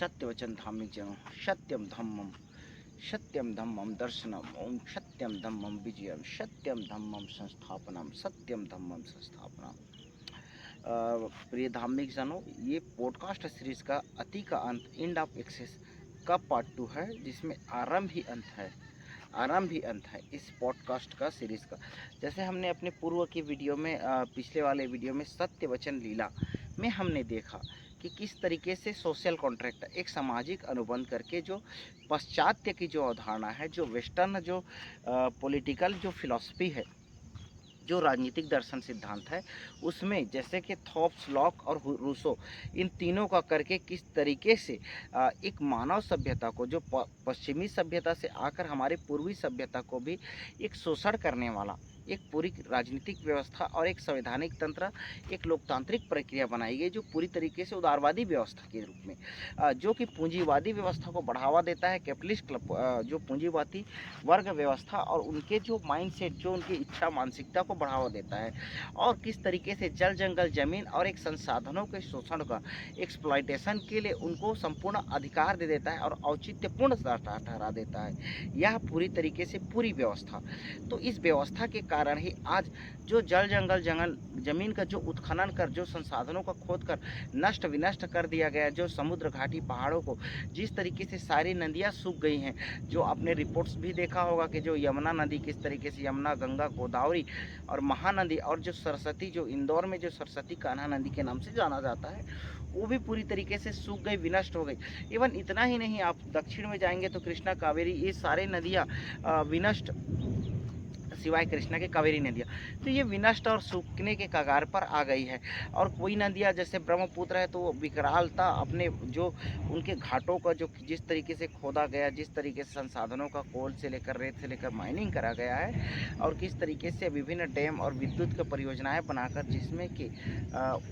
सत्यवचन धार्मिक जनों, सत्यम धम्मम दर्शनम, ओम सत्यम धम्मम विजयम, सत्यम धम्मम संस्थापनम, सत्यम धम्मम संस्थापनम। प्रिय धार्मिक जनों, ये पॉडकास्ट सीरीज का अति का अंत, एंड ऑफ एक्सेस का पार्ट 2 है, जिसमें आरंभ ही अंत है इस पॉडकास्ट का सीरीज का। जैसे हमने अपने पूर्व की वीडियो में, पिछले वाले वीडियो में सत्य वचन लीला में हमने देखा कि किस तरीके से सोशल कॉन्ट्रैक्ट, एक सामाजिक अनुबंध करके जो पाश्चात्य की जो अवधारणा है, जो वेस्टर्न जो पॉलिटिकल जो फिलॉसफी है, जो राजनीतिक दर्शन सिद्धांत है, उसमें जैसे कि थॉप्स, लॉक और रूसो, इन तीनों का करके किस तरीके से एक मानव सभ्यता को, जो पश्चिमी सभ्यता से आकर हमारे पूर्वी सभ्यता को भी एक शोषण करने वाला एक पूरी राजनीतिक व्यवस्था और एक संवैधानिक तंत्र, एक लोकतांत्रिक प्रक्रिया बनाई गई, जो पूरी तरीके से उदारवादी व्यवस्था के रूप में, जो कि पूंजीवादी व्यवस्था को बढ़ावा देता है, कैपिटलिस्ट क्लब, जो पूंजीवादी वर्ग व्यवस्था और उनके जो माइंडसेट, जो उनकी इच्छा मानसिकता को बढ़ावा देता है, और किस तरीके से जल जंगल जमीन और एक संसाधनों के शोषण का एक्सप्लॉयटेशन के लिए उनको संपूर्ण अधिकार दे देता है और औचित्यपूर्ण ठहरा देता है। यह पूरी तरीके से पूरी व्यवस्था, तो इस व्यवस्था के कारण ही आज जो जल जंगल जमीन का जो उत्खनन कर, जो संसाधनों का खोद कर नष्ट विनष्ट कर दिया गया, जो समुद्र घाटी पहाड़ों को जिस तरीके से सारी नदियां सूख गई हैं, जो आपने रिपोर्ट्स भी देखा होगा कि जो यमुना नदी किस तरीके से, यमुना, गंगा, गोदावरी और महानदी, और जो सरस्वती, जो इंदौर में जो सरस्वती कान्हा नदी के नाम से जाना जाता है, वो भी पूरी तरीके से सूख गई, विनष्ट हो गई। इवन इतना ही नहीं, आप दक्षिण में जाएंगे तो कृष्णा, कावेरी, ये सारे नदियाँ विनष्ट, सिवाय कृष्णा के कावेरी नदियाँ, तो ये विनष्ट और सूखने के कगार पर आ गई है। और कोई नदियाँ जैसे ब्रह्मपुत्र है, तो विकरालता अपने जो उनके घाटों का जो जिस तरीके से खोदा गया, जिस तरीके से संसाधनों का कोल से लेकर रेत से लेकर माइनिंग करा गया है, और किस तरीके से विभिन्न डैम और विद्युत की परियोजनाएं बनाकर, जिसमें कि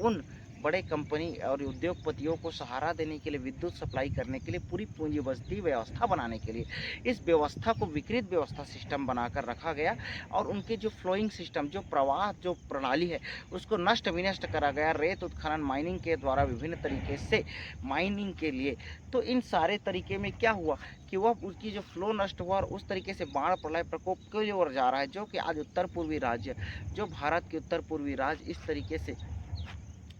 उन बड़े कंपनी और उद्योगपतियों को सहारा देने के लिए, विद्युत सप्लाई करने के लिए, पूरी पूंजीवादी व्यवस्था बनाने के लिए इस व्यवस्था को विकृत व्यवस्था सिस्टम बनाकर रखा गया, और उनके जो फ्लोइंग सिस्टम, जो प्रवाह, जो प्रणाली है, उसको नष्ट विनष्ट करा गया, रेत उत्खनन, माइनिंग के द्वारा विभिन्न तरीके से माइनिंग के लिए। तो इन सारे तरीके में क्या हुआ कि वह उसकी जो फ्लो नष्ट हुआ, और उस तरीके से बाढ़ प्रलय प्रकोप की ओर जा रहा है, जो कि आज उत्तर पूर्वी राज्य, जो भारत के उत्तर पूर्वी राज्य, इस तरीके से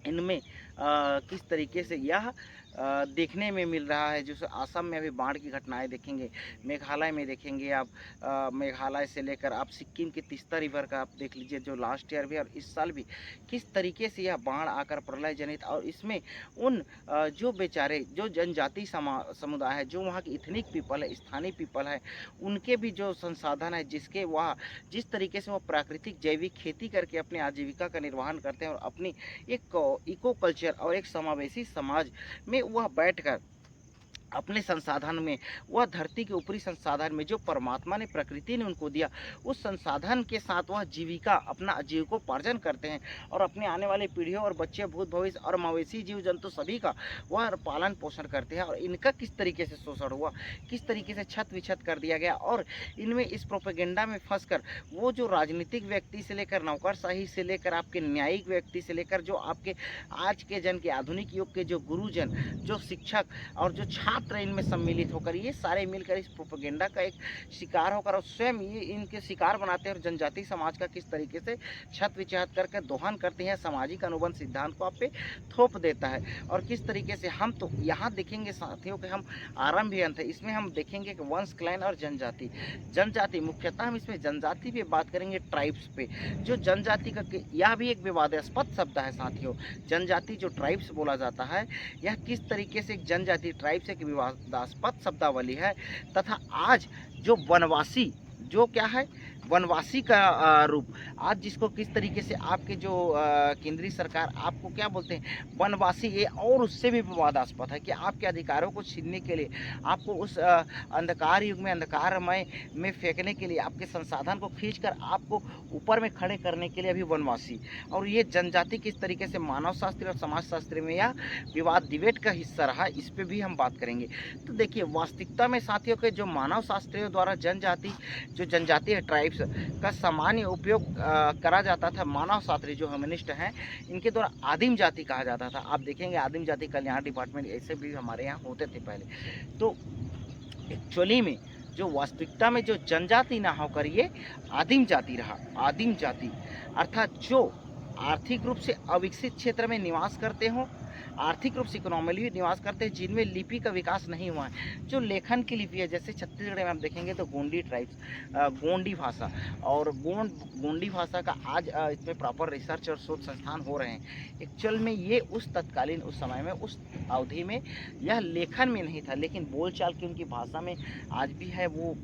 इनमें किस तरीके से यह देखने में मिल रहा है। जैसे असम में अभी बाढ़ की घटनाएं देखेंगे, मेघालय में देखेंगे आप, मेघालय से लेकर आप सिक्किम के तीस्ता रिवर का आप देख लीजिए, जो लास्ट ईयर भी और इस साल भी किस तरीके से यह बाढ़ आकर प्रलय जनित, और इसमें उन जो बेचारे जो जनजाति समुदाय है, जो वहाँ की इथनिक पीपल है, स्थानीय पीपल है, उनके भी जो संसाधन है, जिसके वह जिस तरीके से वह प्राकृतिक जैविक खेती करके अपनी आजीविका का निर्वहन करते हैं, और अपनी एक इको कल्चर और एक समावेशी समाज में वह बैठकर अपने संसाधन में, वह धरती के ऊपरी संसाधन में जो परमात्मा ने, प्रकृति ने उनको दिया, उस संसाधन के साथ वह जीविका, अपना जीविकोपार्जन करते हैं, और अपने आने वाली पीढ़ियों और बच्चे, भूत भविष्य और मवेशी, जीव जंतु सभी का वह पालन पोषण करते हैं। और इनका किस तरीके से शोषण हुआ, किस तरीके से छत विछत कर दिया गया, और इनमें इस प्रोपेगेंडा में फंस कर वो जो राजनीतिक व्यक्ति से लेकर नौकरशाही से लेकर आपके न्यायिक व्यक्ति से लेकर जो आपके आज के जन के, आधुनिक युग के जो गुरुजन, जो शिक्षक और जो छात्र इनमें सम्मिलित होकर, ये सारे मिलकर इस प्रोपेगेंडा का एक शिकार होकर, और स्वयं ये इनके शिकार बनाते हैं, और जनजाति समाज का किस तरीके से छत विछत करके दोहन करते हैं, सामाजिक अनुबंध सिद्धांत को आप पे थोप देता है। और किस तरीके से हम तो यहाँ देखेंगे साथियों कि हम आरंभ ही अंत है, इसमें हम देखेंगे कि वंश, क्लैन और जनजाति मुख्यतः हम इसमें जनजाति पे बात करेंगे, ट्राइब्स पे। जो जनजाति का, यह भी एक विवादास्पद शब्द है साथियों, जनजाति जो ट्राइब्स बोला जाता है, यह किस तरीके से एक जनजाति, ट्राइब्स एक विवादास्पद शब्दावली है। तथा आज जो वनवासी, जो क्या है, वनवासी का रूप, आज जिसको किस तरीके से आपके जो केंद्रीय सरकार आपको क्या बोलते हैं, वनवासी, ये और उससे भी विवादास्पद है कि आपके अधिकारों को छीनने के लिए, आपको उस अंधकार युग में, अंधकारमय में फेंकने के लिए, आपके संसाधन को खींचकर आपको ऊपर में खड़े करने के लिए अभी वनवासी। और ये जनजाति किस तरीके से मानव शास्त्र और समाज शास्त्र में यह विवाद डिबेट का हिस्सा रहा, इस पर भी हम बात करेंगे। तो देखिए, वास्तविकता में साथियों के जो मानव शास्त्रियों द्वारा जनजाति, जो जनजाति है, ट्राइब्स का सामान्य उपयोग करा जाता था। मानव शास्त्री जो ह्यूमनिस्ट हैं, इनके द्वारा आदिम जाति कहा जाता था। आप देखेंगे आदिम जाति कल्याण डिपार्टमेंट ऐसे भी हमारे यहाँ होते थे पहले। तो एक्चुअली में जो वास्तविकता में जो जनजाति ना होकर ये आदिम जाति रहा। आदिम जाति अर्थात जो आर्थिक रूप से अविकसित क्षेत्र में निवास करते हो, आर्थिक रूप से इकोनॉमिकली निवास करते हैं, जिनमें लिपि का विकास नहीं हुआ है। जो लेखन की लिपि है, जैसे छत्तीसगढ़ में आप देखेंगे तो गोंडी ट्राइब्स, गोंडी भाषा और गोंडी भाषा का आज इसमें प्रॉपर रिसर्च और शोध संस्थान हो रहे हैं। एक्चुअल में ये उस तत्कालीन उस समय में उस अवधि में यह लेखन में नहीं था, लेकिन बोलचाल की उनकी भाषा में आज भी है। वो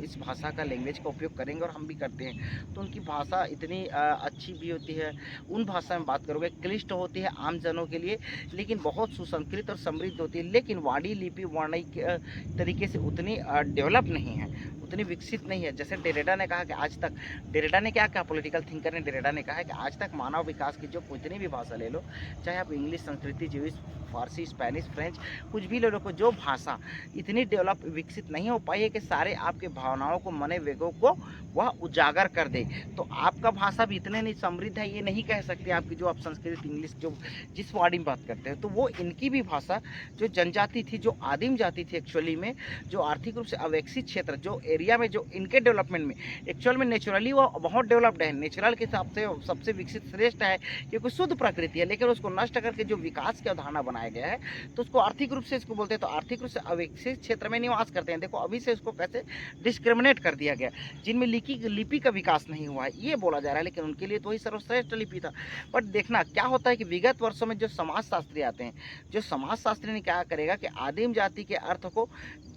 इस भाषा का लैंग्वेज का उपयोग करेंगे और हम भी करते हैं। तो उनकी भाषा इतनी अच्छी भी होती है, उन भाषा में बात करोगे, क्लिष्ट होती है आम जनों के लिए, लेकिन बहुत सुसंस्कृत और समृद्ध होती है। लेकिन वाणी लिपि वर्णई के तरीके से उतनी डेवलप नहीं है, उतनी विकसित नहीं है। जैसे डेरेडा ने कहा कि आज तक, डेरेडा ने क्या कहा, पॉलिटिकल थिंकर ने डेरेडा ने कहा है कि आज तक मानव विकास की जो कितनी भी भाषा ले लो, चाहे आप इंग्लिश, संस्कृत, ज्यूइश, फारसी, स्पेनिश, फ्रेंच, कुछ भी ले लो, जो भाषा इतनी डेवलप विकसित नहीं हो पाई है कि सारे आपके भावनाओं को, मने वेगों को वह उजागर कर दे। तो आपका भाषा भी इतने नहीं समृद्ध है, ये नहीं कह सकते आपकी जो आप संस्कृत, इंग्लिश जो जिस वाणी में बात करते हैं। तो वो इनकी भी भाषा जो जनजाति थी, जो आदिम जाति थी एक्चुअली में, जो आर्थिक रूप से अविकसित क्षेत्र, जो एरिया में, जो इनके डेवलपमेंट में एक्चुअल में नेचुरली वो बहुत डेवलप्ड है, नेचुरल के हिसाब से सबसे विकसित श्रेष्ठ है, क्योंकि शुद्ध प्रकृति है। लेकिन उसको नष्ट करके जो विकास की अवधारणा बनाया गया है, तो उसको आर्थिक रूप से इसको बोलते हैं। तो आर्थिक रूप से अविकसित क्षेत्र में निवास करते हैं। देखो अभी से इसको कैसे डिस्क्रिमिनेट कर दिया गया, जिनमें लिपि का विकास नहीं हुआ है, ये बोला जा रहा है। लेकिन उनके लिए तो ही सर्वश्रेष्ठ लिपि था। बट देखना क्या होता है कि विगत वर्षों में जो समाजशास्त्री आते हैं, जो समाजशास्त्री ने क्या करेगा कि आदिम जाति के अर्थ को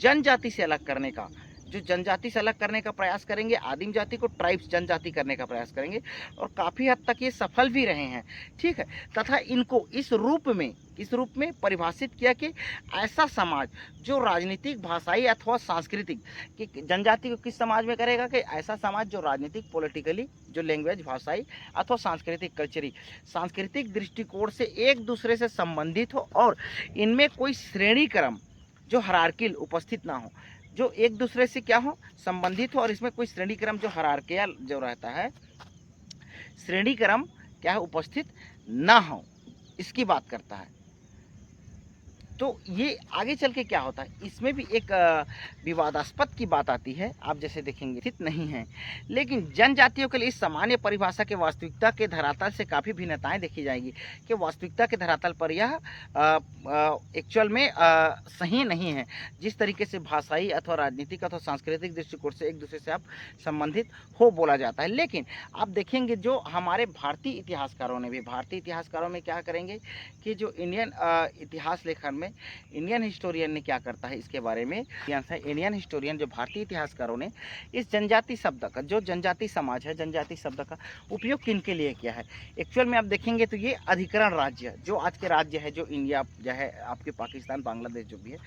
जनजाति से अलग करने का, जो जनजाति से अलग करने का प्रयास करेंगे, आदिम जाति को ट्राइब्स जनजाति करने का प्रयास करेंगे, और काफ़ी हद तक ये सफल भी रहे हैं। ठीक है, तथा इनको इस रूप में परिभाषित किया कि ऐसा समाज जो राजनीतिक, भाषाई अथवा सांस्कृतिक, कि जनजाति को किस समाज में करेगा कि ऐसा समाज जो राजनीतिक, पॉलिटिकली, जो लैंग्वेज, भाषाई अथवा सांस्कृतिक, कल्चरी, सांस्कृतिक दृष्टिकोण से एक दूसरे से संबंधित हो और इनमें कोई श्रेणी क्रम जो हायरार्कियल उपस्थित ना हो, जो एक दूसरे से क्या हो, संबंधित हो, और इसमें कोई श्रेणी क्रम जो हायरार्कियल जो रहता है, श्रेणी क्रम क्या है, उपस्थित ना हो, इसकी बात करता है। तो ये आगे चल के क्या होता है, इसमें भी एक विवादास्पद की बात आती है। आप जैसे देखेंगे स्थित नहीं है, लेकिन जनजातियों के लिए इस सामान्य परिभाषा के वास्तविकता के धरातल से काफ़ी भिन्नताएं देखी जाएगी कि वास्तविकता के धरातल पर यह एक्चुअल में सही नहीं है। जिस तरीके से भाषाई अथवा राजनीतिक अथवा सांस्कृतिक दृष्टिकोण से एक दूसरे से आप संबंधित हो बोला जाता है। लेकिन आप देखेंगे जो हमारे भारतीय इतिहासकारों ने भी, भारतीय इतिहासकारों में क्या करेंगे कि जो इंडियन इतिहास लेखन में इंडियन हिस्टोरियन ने क्या करता है इसके बारे में, इंडियन हिस्टोरियन जो भारतीय इतिहासकारों ने इस जनजाति शब्द का, जो जनजाति समाज है, जनजाति शब्द का उपयोग किन के लिए किया है। एक्चुअल में आप देखेंगे तो ये अधिकरण राज्य, जो आज के राज्य है, जो इंडिया जो है, आपके पाकिस्तान, बांग्लादेश जो भी है,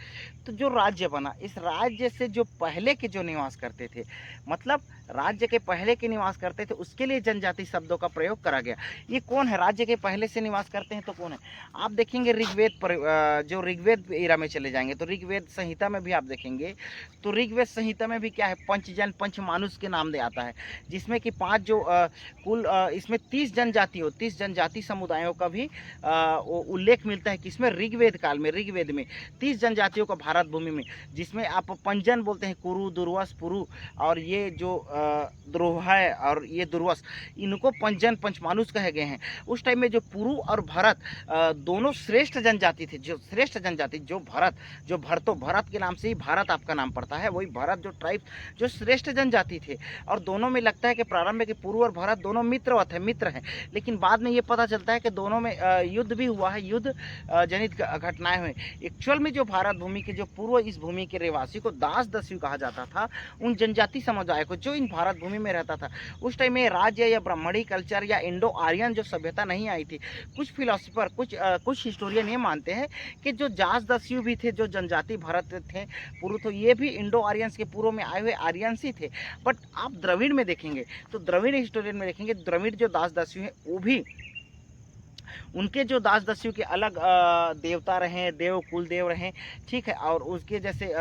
तो जो राज्य बना, इस राज्य से जो पहले के जो निवास करते थे, मतलब राज्य के पहले के निवास करते थे, उसके लिए जनजाति शब्दों का प्रयोग करा गया। ये कौन है, राज्य के पहले से निवास करते हैं तो कौन है, आप देखेंगे ऋग्वेद पर, जो ऋग्वेद एरा में चले जाएंगे तो ऋग्वेद संहिता में भी आप देखेंगे तो ऋग्वेद संहिता में भी क्या है, पंचजन, पंचमानुष के नाम दे आता है, जिसमें कि 5 जो कुल इसमें 30 जनजाति हो, 30 जनजाति समुदायों का भी उल्लेख मिलता है। किसमें, ऋग्वेद काल में, ऋग्वेद में 30 जनजातियों का भारत भूमि में, जिसमें आप पंजन बोलते हैं, कुरु, दुर्वस, पुरु, और ये जो द्रोह है और ये दुर्वस, इनको पंजन, पंचमानुष कहे गए हैं। उस टाइम में जो पुरु और भरत दोनों श्रेष्ठ जनजाति थे, जो श्रेष्ठ जनजाति, जो भरत के नाम से ही भारत आपका नाम पड़ता है, वही भरत जो ट्राइब, जो श्रेष्ठ जनजाति थे। और दोनों में लगता है कि प्रारंभ में कि पुरु और भरत दोनों मित्र हैं, लेकिन बाद में ये पता चलता है कि दोनों में युद्ध भी हुआ है, युद्ध जनित घटनाएं हुई। एक्चुअल में जो भारत भूमि के जो पूर्व इस भूमि के रहवासी को दास दस्यु कहा जाता था, उन जनजाति समुदाय को जो इन भारत भूमि में रहता था। उस टाइम में राज्य या ब्राह्मणी कल्चर या इंडो आर्यन जो सभ्यता नहीं आई थी। कुछ फिलोसफर, कुछ हिस्टोरियन ये मानते हैं कि जो दास दस्यु भी थे, जो जनजाति भारत थे पूर्व, तो ये भी इंडो आर्यंस के पूर्व में आए हुए आर्यंस ही थे। बट आप द्रविड़ में देखेंगे तो द्रविड़ हिस्टोरियन में देखेंगे, द्रविड़ जो दास दस्यु हैं वो भी, उनके जो दास दस्यु के अलग देवता रहे, देव कुल देव रहे, ठीक है, और उसके जैसे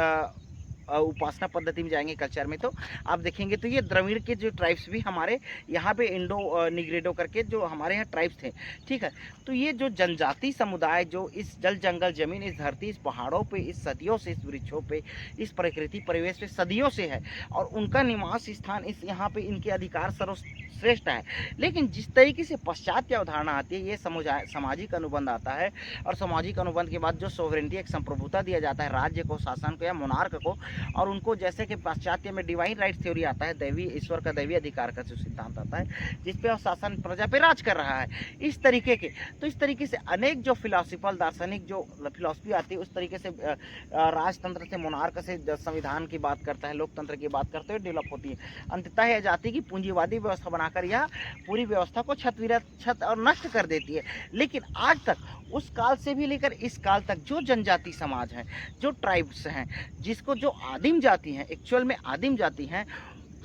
उपासना पद्धति में जाएंगे, कल्चर में, तो आप देखेंगे तो ये द्रविड़ के जो ट्राइब्स भी हमारे यहाँ पे इंडो निग्रेडो करके जो हमारे यहाँ ट्राइब्स थे, ठीक है। तो ये जो जनजाति समुदाय जो इस जल जंगल जमीन, इस धरती, इस पहाड़ों पे, इस सदियों से, इस वृक्षों पे, इस प्रकृति परिवेश पे सदियों से है, और उनका निवास स्थान इस यहाँ पे इनके अधिकार सर्वश्रेष्ठ है। लेकिन जिस तरीके से पाश्चात्य अवधारणा आती है, ये सामाजिक अनुबंध आता है, और सामाजिक अनुबंध के बाद जो सोवरेंटी, एक संप्रभुता दिया जाता है राज्य को, शासन को या मोनार्क को, और उनको जैसे कि पाश्चात्य में डिवाइन राइट थ्योरी आता है, दैवी ईश्वर का दैवी अधिकार का जो सिद्धांत आता है, जिस पे शासन प्रजा पे राज कर रहा है, इस तरीके के, तो इस तरीके से अनेक जो फिलॉसफिकल दार्शनिक जो फिलॉसफी आती है, उस तरीके से राजतंत्र से, मोनार्क से संविधान की बात करता है, लोकतंत्र की बात करते हुए डेवलप होती है। अंततः यह जाति की पूंजीवादी व्यवस्था बनाकर यह पूरी व्यवस्था को छत और नष्ट कर देती है। लेकिन आज तक, उस काल से भी लेकर इस काल तक, जो जनजाति समाज है, जो ट्राइब्स हैं, जिसको जो आदिम जाति हैं, एक्चुअल में आदिम जाति हैं,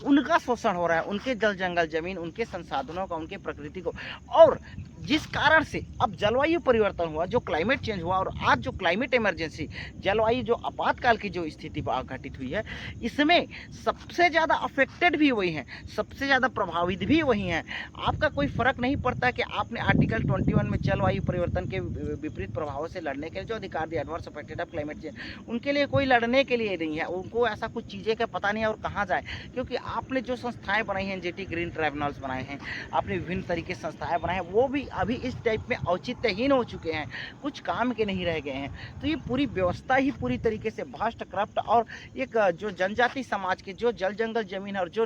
उनका शोषण हो रहा है, उनके जल जंगल जमीन, उनके संसाधनों का, उनके प्रकृति को, और जिस कारण से अब जलवायु परिवर्तन हुआ, जो क्लाइमेट चेंज हुआ, और आज जो क्लाइमेट इमरजेंसी, जलवायु जो आपातकाल की जो स्थिति घटित हुई है, इसमें सबसे ज़्यादा अफेक्टेड भी वही हैं, सबसे ज़्यादा प्रभावित भी वही हैं। आपका कोई फर्क नहीं पड़ता कि आपने आर्टिकल 21 में जलवायु परिवर्तन के विपरीत प्रभावों से लड़ने के लिए जो अधिकार दिया, adverse affected of climate change, उनके लिए कोई लड़ने के लिए नहीं है, उनको ऐसा कुछ चीज़ें का पता नहीं है और कहाँ जाए, क्योंकि आपने जो संस्थाएं बनाई हैं, एनजीटी ग्रीन ट्राइब्यूनल्स बनाए हैं, आपने विभिन्न तरीके से संस्थाएं बनाए हैं, वो भी अभी इस टाइप में औचित्यहीन हो चुके हैं, कुछ काम के नहीं रह गए हैं। तो ये पूरी व्यवस्था ही पूरी तरीके से भ्रष्ट, करप्ट, और एक जो जनजाति समाज के जो जल जंगल जमीन है, और जो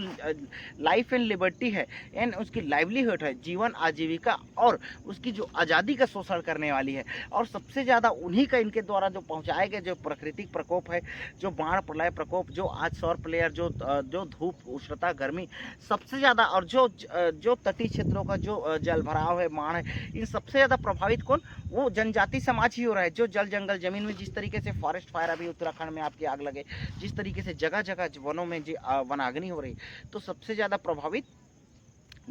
लाइफ एंड लिबर्टी है, एंड उसकी लाइवलीहुड है, जीवन आजीविका, और उसकी जो आज़ादी का शोषण करने वाली है, और सबसे ज़्यादा उन्हीं का इनके द्वारा जो पहुँचाए गए जो प्राकृतिक प्रकोप है, जो बाढ़ प्रलय प्रकोप, जो आज सौर प्लेयर, जो धूप, उष्णता, गर्मी, सबसे ज़्यादा, और जो तटीय क्षेत्रों का जो जल भराव है, बाढ़ है, इन सबसे ज़्यादा प्रभावित कौन, वो जनजाति समाज ही हो रहा है। जो जल जंगल जमीन में जिस तरीके से फॉरेस्ट फायर अभी उत्तराखंड में आपकी आग लगे, जिस तरीके से जगह जगह वनों में जो वनाग्नि हो रही, तो सबसे ज़्यादा प्रभावित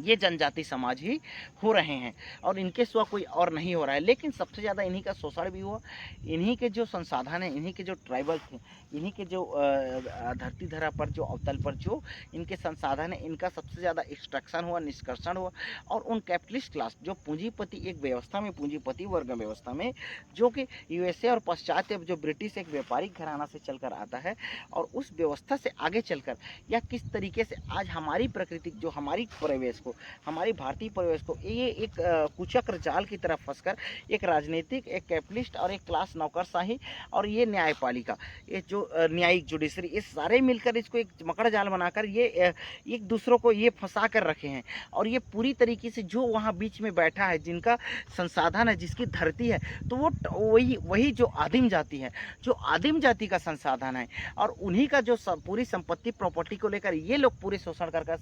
ये जनजाति समाज ही हो रहे हैं, और इनके सिवा कोई और नहीं हो रहा है। लेकिन सबसे ज़्यादा इन्हीं का शोषण भी हुआ, इन्हीं के जो संसाधन हैं, इन्हीं के जो ट्राइबल्स हैं, इन्हीं के जो धरती धरा पर जो अवतल पर जो इनके संसाधन हैं, इनका सबसे ज़्यादा एक्सट्रैक्शन हुआ, निष्कर्षण हुआ, और उन कैपिटलिस्ट क्लास जो पूंजीपति एक व्यवस्था में, पूंजीपति वर्ग व्यवस्था में, जो कि यूएसए और पाश्चात्य जो ब्रिटिश एक व्यापारिक घराना से चलकर आता है, और उस व्यवस्था से आगे चलकर या किस तरीके से आज हमारी प्रकृति जो हमारी परिवेश को, हमारी भारतीय परिवेश को, ये एक कुचक्र जाल की तरफ फंसकर एक राजनीतिक, एक कैपिटलिस्ट, और एक क्लास नौकरशाही, और ये न्यायपालिका, ये जो न्यायिक जुडिशरी, ये सारे मिलकर इसको एक मकड़ जाल बनाकर ये एक दूसरों को ये फंसा कर रखे हैं। और ये पूरी तरीके से जो वहाँ बीच में बैठा है, जिनका संसाधन है, जिसकी धरती है, तो वो वही जो आदिम जाति है, जो आदिम जाति का संसाधन है, और उन्हीं का जो पूरी संपत्ति प्रॉपर्टी को लेकर ये लोग पूरे शोषण कर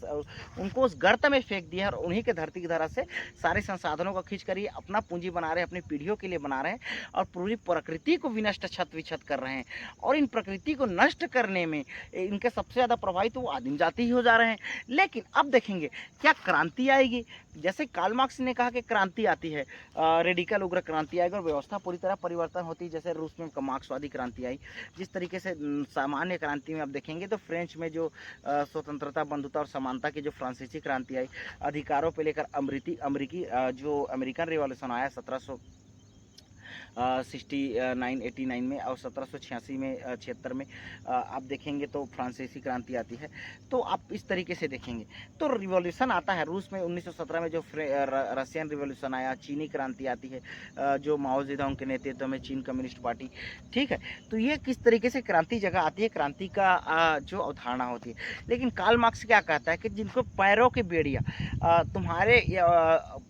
उनको उस गर्त में फेंक दिया है, और उन्हीं के धरती की धरा से सारे संसाधनों को खींच कर ये अपना पूंजी बना रहे हैं, अपनी पीढ़ियों के लिए बना रहे हैं, और पूरी प्रकृति को विनष्ट, छत विछत कर रहे हैं। और इन प्रकृति को नष्ट करने में इनके सबसे ज़्यादा प्रभावित तो वो आदिम जाति ही हो जा रहे हैं। लेकिन अब देखेंगे क्या क्रांति आएगी, जैसे कार्ल मार्क्स ने कहा कि क्रांति आती है, रेडिकल उग्र क्रांति आएगी और व्यवस्था पूरी तरह परिवर्तन होती है, जैसे रूस में मार्क्सवादी क्रांति आई। जिस तरीके से सामान्य क्रांति में आप देखेंगे तो फ्रेंच में जो स्वतंत्रता, बंधुता और समानता की जो फ्रांसीसी क्रांति आई, अधिकारों पे लेकर अमरीकी जो अमेरिकन रिवॉल्यूशन आया 1789 में, और 1786 में, 76 में आप देखेंगे तो फ्रांसीसी क्रांति आती है। तो आप इस तरीके से देखेंगे तो रिवॉल्यूशन आता है रूस में 1917 में, जो रशियन रिवॉल्यूशन आया, चीनी क्रांति आती है, जो माओ जेडोंग के नेतृत्व में चीन कम्युनिस्ट पार्टी, ठीक है। तो ये किस तरीके से क्रांति जगह आती है, क्रांति का जो अवधारणा होती है। लेकिन कार्ल मार्क्स क्या कहता है कि जिनको पैरों की बेड़ियाँ, तुम्हारे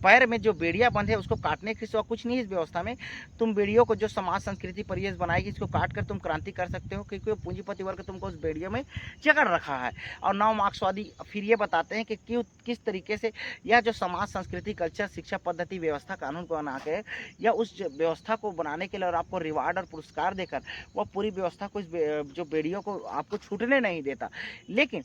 पैर में जो बेड़ियाँ बंधे उसको काटने के सिवा कुछ नहीं इस व्यवस्था में, तुम बेड़ियों को जो समाज संस्कृति परिवेश बनाएगी इसको काट कर तुम क्रांति कर सकते हो, क्योंकि पूंजीपति वर्ग तुमको उस बेड़ियों में जकड़ रखा है। और नव मार्क्सवादी फिर ये बताते हैं कि क्यों, किस तरीके से यह जो समाज संस्कृति कल्चर शिक्षा पद्धति व्यवस्था कानून को बना के या उस व्यवस्था को बनाने के लिए और आपको रिवार्ड और पुरस्कार देकर वह पूरी व्यवस्था को जो बेड़ियों को आपको छूटने नहीं देता। लेकिन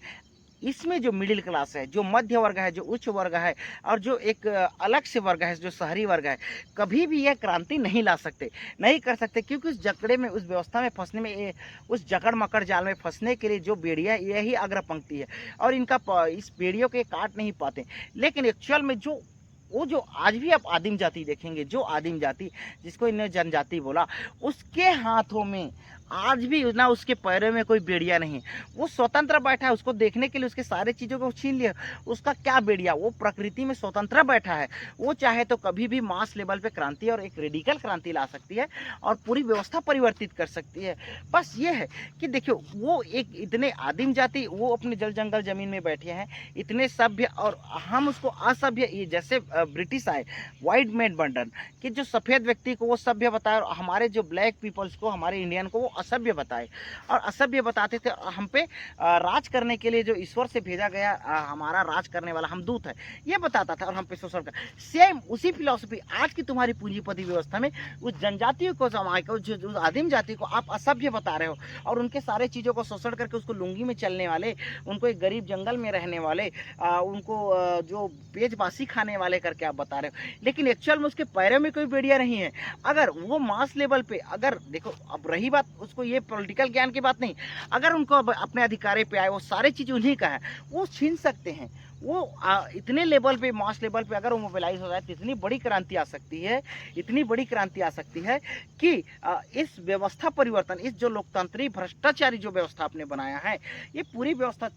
इसमें जो मिडिल क्लास है, जो मध्य वर्ग है, जो उच्च वर्ग है और जो एक अलग से वर्ग है, जो शहरी वर्ग है, कभी भी यह क्रांति नहीं ला सकते, नहीं कर सकते, क्योंकि उस जकड़े में, उस व्यवस्था में फंसने में, उस जकड़ मकड़ जाल में फंसने के लिए जो बेड़ियाँ, यही अग्र पंक्ति है और इनका इस बेड़ियों के काट नहीं पाते। लेकिन एक्चुअल में जो आज भी आप आदिम जाति देखेंगे, जो आदिम जाति जिसको इन्होंने जनजाति बोला, उसके हाथों में आज भी ना उसके पैरों में कोई बेड़िया नहीं, वो स्वतंत्र बैठा है। उसको देखने के लिए उसके सारे चीज़ों को छीन लिया, उसका क्या बेड़िया, वो प्रकृति में स्वतंत्र बैठा है। वो चाहे तो कभी भी मास लेवल पे क्रांति और एक रेडिकल क्रांति ला सकती है और पूरी व्यवस्था परिवर्तित कर सकती है। बस ये है कि देखियो, वो एक इतने आदिम जाति, वो अपने जल जंगल जमीन में बैठे हैं, इतने सभ्य, और हम उसको असभ्य, ये जैसे ब्रिटिश आए वाइट मैन बर्डन कि जो सफ़ेद व्यक्ति को वो सभ्य बताए और हमारे जो ब्लैक पीपल्स को, हमारे इंडियन को वो असभ्य बताए और असभ्य बताते थे। हम पे राज करने के लिए जो ईश्वर से भेजा गया हमारा राज करने वाला हम दूत है, ये बताता था और हम पे शोषण कर। सेम उसी फिलॉसफी आज की तुम्हारी पूंजीपति व्यवस्था में उस जनजातियों को, समाज को, जो आदिम जाति को आप असभ्य बता रहे हो और उनके सारे चीज़ों को शोषण करके उसको लुंगी में चलने वाले, उनको एक गरीब जंगल में रहने वाले, उनको जो पेचबासी खाने वाले करके आप बता रहे हो। लेकिन एक्चुअल में उसके पैरों में कोई बेड़िया नहीं है। अगर वो मास लेवल पे, अगर देखो, अब रही बात उसको ये पॉलिटिकल ज्ञान की बात नहीं, अगर उनको अपने अधिकार पे आए, वो सारी चीज़ उन्हीं का है, वो छीन सकते हैं। वो इतने लेवल पे, मास लेवल पे अगर वो मोबिलाइज हो जाए तो इतनी बड़ी क्रांति आ सकती है, इतनी बड़ी क्रांति आ सकती है कि इस व्यवस्था परिवर्तन, इस जो लोकतांत्रिक भ्रष्टाचारी जो व्यवस्था आपने बनाया है, ये पूरी व्यवस्था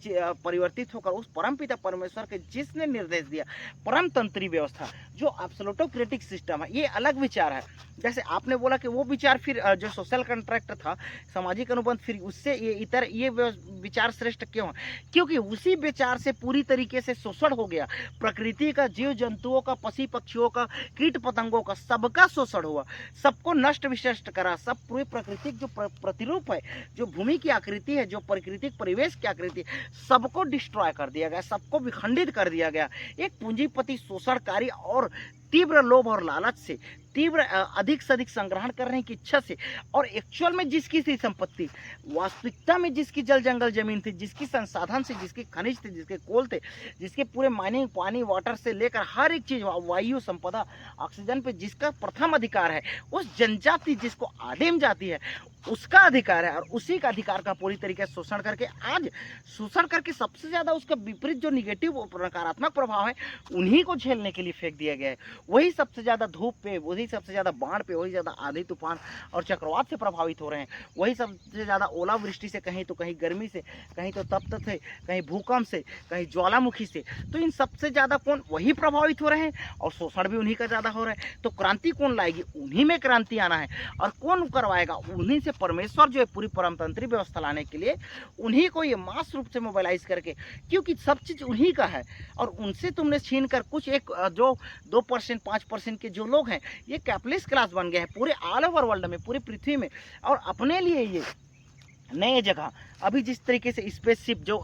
परिवर्तित होकर उस परमपिता परमेश्वर के जिसने निर्देश दिया परमतंत्री व्यवस्था, जो एब्सोल्यूटोक्रेटिक सिस्टम है, ये अलग विचार है। जैसे आपने बोला कि वो विचार फिर जो सोशल कॉन्ट्रैक्ट था, सामाजिक अनुबंध, फिर उससे ये विचार श्रेष्ठ क्यों है? क्योंकि उसी विचार से पूरी तरीके से शोषण हो गया। प्रकृति का, जीव जंतुओं का, पशु पक्षियों का, कीट पतंगों का, सबका शोषण हुआ, सबको नष्ट विशिष्ट करा। सब पूरे प्राकृतिक जो प्रतिरूप है, जो भूमि की आकृति है, जो प्राकृतिक परिवेश की आकृति है, सबको डिस्ट्रॉय कर दिया गया, सबको विखंडित कर दिया गया। एक पूंजीपति शोषणकारी और तीव्र लोभ और लालच से, तीव्र अधिक से अधिक संग्रहण करने की इच्छा से, और एक्चुअल में जिसकी थी संपत्ति, वास्तविकता में जिसकी जल जंगल जमीन थी, जिसकी संसाधन से, जिसके खनिज थे, जिसके कोल थे, जिसके पूरे माइनिंग, पानी, वाटर से लेकर हर एक चीज, वायु संपदा, ऑक्सीजन पे जिसका प्रथम अधिकार है, उस जनजाति जिसको आदिम जाति है, उसका अधिकार है। और उसी का अधिकार का पूरी तरीके से शोषण करके, आज शोषण करके सबसे ज्यादा उसका विपरीत जो निगेटिव नकारात्मक प्रभाव है, उन्हीं को झेलने के लिए फेंक दिया गया है। वही सबसे ज्यादा धूप पे, वही सबसे ज्यादा बाढ़ पे, वही ज्यादा आंधी तूफान और चक्रवात से प्रभावित हो रहे हैं, वही सबसे ज्यादा ओलावृष्टि से, कहीं तो कहीं गर्मी से, कहीं तो तप्त से, कहीं भूकंप से, कहीं ज्वालामुखी से। तो इन सबसे ज्यादा कौन? वही प्रभावित हो रहे हैं और शोषण भी उन्हीं का ज्यादा हो रहा है। तो क्रांति कौन लाएगी? उन्हीं में क्रांति आना है। और कौन करवाएगा? उन्हीं से। परमेश्वर जो है पूरी परमतंत्री व्यवस्था लाने के लिए उन्हीं को ये मास रूप से मोबिलाइज करके, क्योंकि सब चीज उन्हीं का है और उनसे तुमने छीन कर कुछ एक जो 2% 5% के जो लोग हैं, ये कैपिटलिस्ट क्लास बन गए हैं पूरे ऑल ओवर वर्ल्ड में, पूरी पृथ्वी में, और अपने लिए ये नए जगह, अभी जिस तरीके से स्पेसशिप जो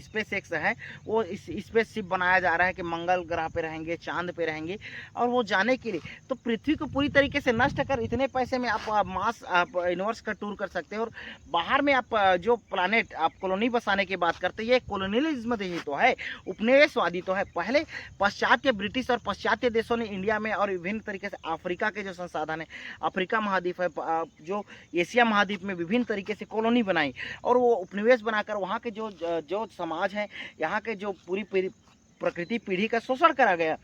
स्पेस एक्स है, वो इस स्पेसशिप बनाया जा रहा है कि मंगल ग्रह पे रहेंगे, चांद पे रहेंगे, और वो जाने के लिए तो पृथ्वी को पूरी तरीके से नष्ट कर, इतने पैसे में आप मास, आप यूनिवर्स का टूर कर सकते हैं। और बाहर में आप जो प्लानेट आप कॉलोनी बसाने की बात करते हैं, ये कॉलोनियलिज्म ही तो है, उपनिवेशवादी तो है। पहले पाश्चात्य ब्रिटिश और पाश्चात्य देशों ने इंडिया में और विभिन्न तरीके से अफ्रीका के जो संसाधन है, अफ्रीका महाद्वीप है, जो एशिया महाद्वीप में विभिन्न तरीके से कॉलोनी बनाई और वो उपनिवेश बनाकर वहाँ के जो समाज हैं, यहाँ के जो पूरी प्रकृति पीढ़ी का शोषण करा गया,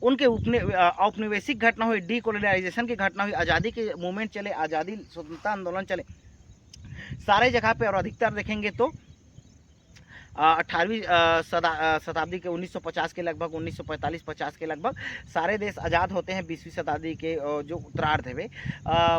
उनके औपनिवेशिक घटना हुई, डीकोलोनाइजेशन की घटना हुई, आज़ादी के मूवमेंट चले, आज़ादी स्वतंत्रता आंदोलन चले सारे जगह पे। और अधिकतर देखेंगे तो 18वीं शताब्दी के 1950 के लगभग, 1945-50 के लगभग सारे देश आज़ाद होते हैं। 20वीं शताब्दी के जो उत्तरार्ध है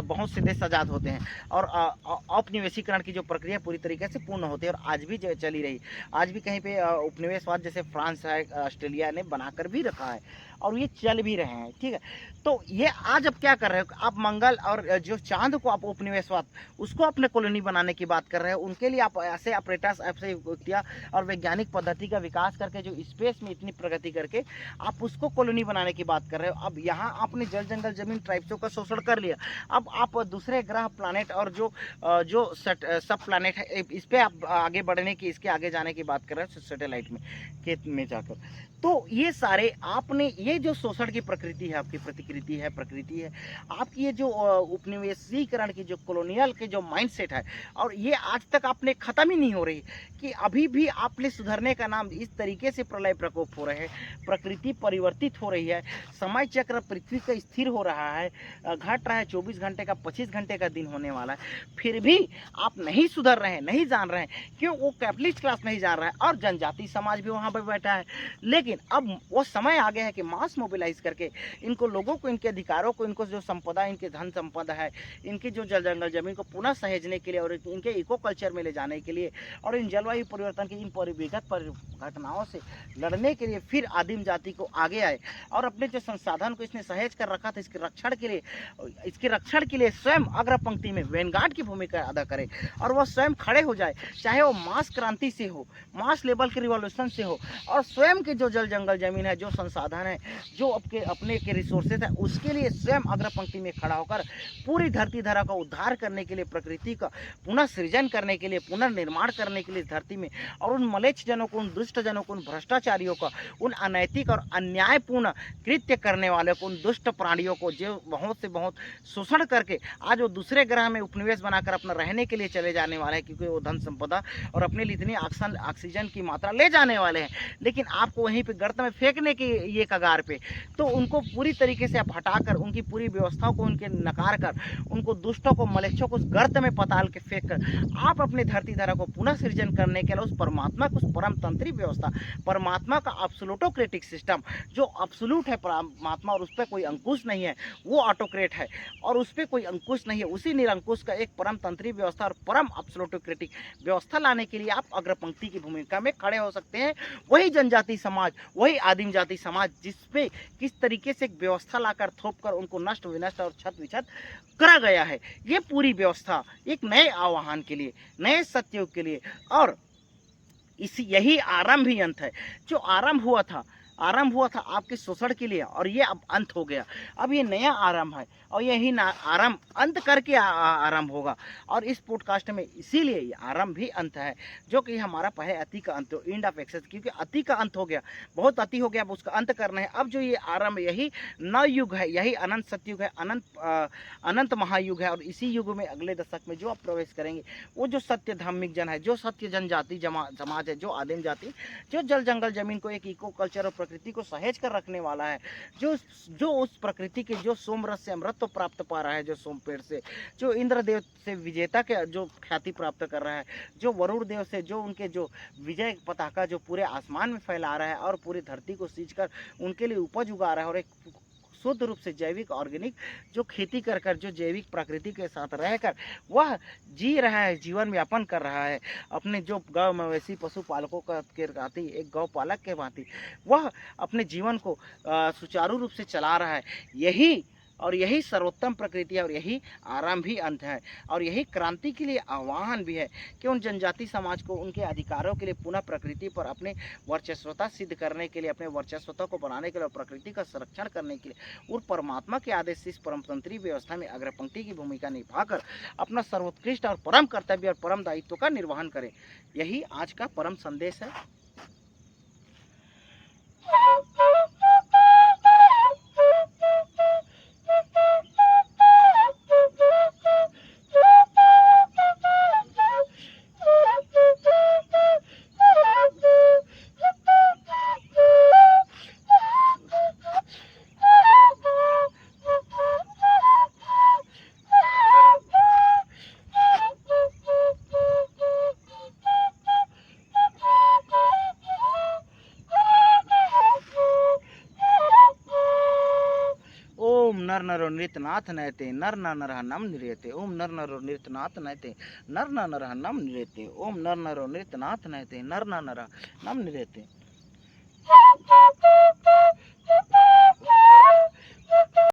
बहुत से देश आज़ाद होते हैं और औपनिवेशीकरण की जो प्रक्रिया पूरी तरीके से पूर्ण होती है और आज भी चली रही। आज भी कहीं पे उपनिवेशवाद जैसे फ्रांस है, ऑस्ट्रेलिया ने बनाकर भी रखा है और ये चल भी रहे हैं, ठीक है। तो ये आज अब क्या कर रहे हो आप, मंगल और जो चांद को आप उपनिवेशवाद उसको अपने कॉलोनी बनाने की बात कर रहे हो, उनके लिए आप ऐसे ऑपरेटर्स, ऐसे युक्तियाँ और वैज्ञानिक पद्धति का विकास करके जो स्पेस में इतनी प्रगति करके आप उसको कॉलोनी बनाने की बात कर रहे हो। अब यहाँ आपने जल जंगल जमीन ट्राइब्सों का शोषण कर लिया, अब आप दूसरे ग्रह प्लानेट और जो सब प्लानेट है इस पर आप आगे बढ़ने की, इसके आगे जाने की बात कर रहे हो सैटेलाइट में में जाकर। तो ये सारे आपने, ये जो शोषण की प्रकृति है, आपकी प्रकृति है आपकी, ये जो उपनिवेशीकरण की जो कॉलोनियल के जो माइंडसेट है, और ये आज तक आपने ख़त्म ही नहीं हो रही कि अभी भी आपने सुधरने का नाम इस तरीके से प्रलय प्रकोप हो रहे हैं, प्रकृति परिवर्तित हो रही है, समय चक्र पृथ्वी का स्थिर हो रहा है, घट रहा है, 24 घंटे का 25 घंटे का दिन होने वाला है, फिर भी आप नहीं सुधर रहे हैं, नहीं जान रहे हैं। क्यों? वो कैपिटलिस्ट क्लास नहीं जान रहा है और जनजाति समाज भी वहाँ पर बैठा है। लेकिन अब वो समय आ गया है कि मास मोबिलाइज करके इनको लोगों को, इनके अधिकारों को, इनको जो संपदा, इनके धन संपदा है, इनकी जो जल जंगल जमीन को पुनः सहेजने के लिए और इनके इको कल्चर में ले जाने के लिए और इन जलवायु परिवर्तन की इन विगत घटनाओं से लड़ने के लिए फिर आदिम जाति को आगे आए और अपने जो संसाधन को इसने सहेज कर रखा था, इसके रक्षण के लिए स्वयं अग्र पंक्ति में वैनगार्ड की भूमिका अदा करे और वह स्वयं खड़े हो जाए, चाहे वो मास क्रांति से हो, मास लेवल के रिवॉल्यूशन से हो, और स्वयं के जो जल जंगल जमीन है, जो संसाधन है, जो अपने के रिसोर्सेज है, उसके लिए स्वयं अग्र पंक्ति में खड़ा होकर पूरी धरती धरा का उद्धार करने के लिए, प्रकृति का पुनः सृजन करने के लिए, पुनर्निर्माण करने के लिए धरती में, और उन मलेच्छ जनों को, उन दुष्ट जनों को, उन भ्रष्टाचारियों को, उन अनैतिक और अन्यायपूर्ण कृत्य करने वाले को, उन दुष्ट प्राणियों को जो बहुत से बहुत शोषण करके आज वो दूसरे ग्रह में उपनिवेश बनाकर अपना रहने के लिए चले जाने वाले हैं, क्योंकि वो धन संपदा और अपने लिए इतनी ऑक्सीजन की मात्रा ले जाने वाले हैं, लेकिन आपको वहीं पे गर्त में फेंकने की ये कगार पे, तो उनको पूरी तरीके से आप हटाकर, उनकी पूरी व्यवस्थाओं को उनके नकार कर, उनको दुष्टों को, मलेच्छों को उस गर्त में पताल के फेंक कर आप अपने धरती धरा को पुनः सृजन करने के लिए उस परमात्मा को, उस परम तंत्री व्यवस्था, परमात्मा का एब्सोल्यूटोक्रेटिक सिस्टम, जो एब्सोल्यूट है परमात्मा और उस पर कोई अंकुश नहीं है, वो ऑटोक्रेट है और उस पर कोई अंकुश नहीं है, उसी निरंकुश का एक परम तंत्री व्यवस्था और परम एब्सोल्यूटोक्रेटिक व्यवस्था लाने के लिए आप अग्रपंक्ति की भूमिका में खड़े हो सकते हैं। वही जनजाति समाज, वही आदिम जाति समाज जिसपे किस तरीके से एक व्यवस्था लाकर थोप कर उनको नष्ट विनष्ट और छत विछत करा गया है, ये पूरी व्यवस्था एक नए आह्वान के लिए, नए सत्ययुग के लिए, और यही आरंभ ही अंत है। जो आरंभ हुआ था आपके शोषण के लिए और ये अब अंत हो गया, अब ये नया आरंभ है और यही आरंभ अंत करके आरंभ होगा। और इस पॉडकास्ट में इसीलिए ये आरंभ भी अंत है, जो कि हमारा पहले अति का अंत, एंड ऑफ एक्सेस, क्योंकि अति का अंत हो गया, बहुत अति हो गया, अब उसका अंत करना है। अब जो ये आरंभ, यही नव युग है, यही अनंत सतयुग है, अनंत महायुग है, और इसी युग में अगले दशक में जो आप प्रवेश करेंगे, वो जो सत्य धार्मिक जन है, जो सत्य जनजाति समाज है, जो आदिम जाति, जो जल जंगल जमीन को, एक इको कल्चर और प्रकृति को सहेज कर रखने वाला है, जो उस प्रकृति के जो सोमरस से अमृत तो प्राप्त पा रहा है, जो सोम पेड़ से, जो इंद्रदेव से विजेता के जो ख्याति प्राप्त कर रहा है, जो वरुण देव से जो उनके जो विजय पताका जो पूरे आसमान में फैला रहा है और पूरी धरती को सींच कर उनके लिए उपज उगा रहा है, और एक शुद्ध रूप से जैविक ऑर्गेनिक जो खेती कर कर, जो जैविक प्रकृति के साथ रहकर वह जी रहा है, जीवन यापन कर रहा है, अपने जो गौ मवेशी पशुपालकों के भांति, एक गौ पालक के भांति वह अपने जीवन को सुचारू रूप से चला रहा है। यही सर्वोत्तम प्रकृति है, और यही आरंभ ही अंत है, और यही क्रांति के लिए आह्वान भी है कि उन जनजाति समाज को उनके अधिकारों के लिए पुनः प्रकृति पर अपने वर्चस्वता सिद्ध करने के लिए, अपने वर्चस्वता को बनाने के लिए, प्रकृति का संरक्षण करने के लिए, और परमात्मा के आदेश से इस परमतंत्री व्यवस्था में अग्रपंक्ति की भूमिका निभाकर अपना सर्वोत्कृष्ट और परम कर्तव्य और परम दायित्व का निर्वहन करें। यही आज का परम संदेश है। नर नरो नृत्यनाथ नयते नर नरः नम नृत्यते ओम नर नरो नृत्यनाथ नयते नर नरः नम नृत्यते ओम नर नरो नृत्यनाथ नयते नर नरः नम नृत्यते।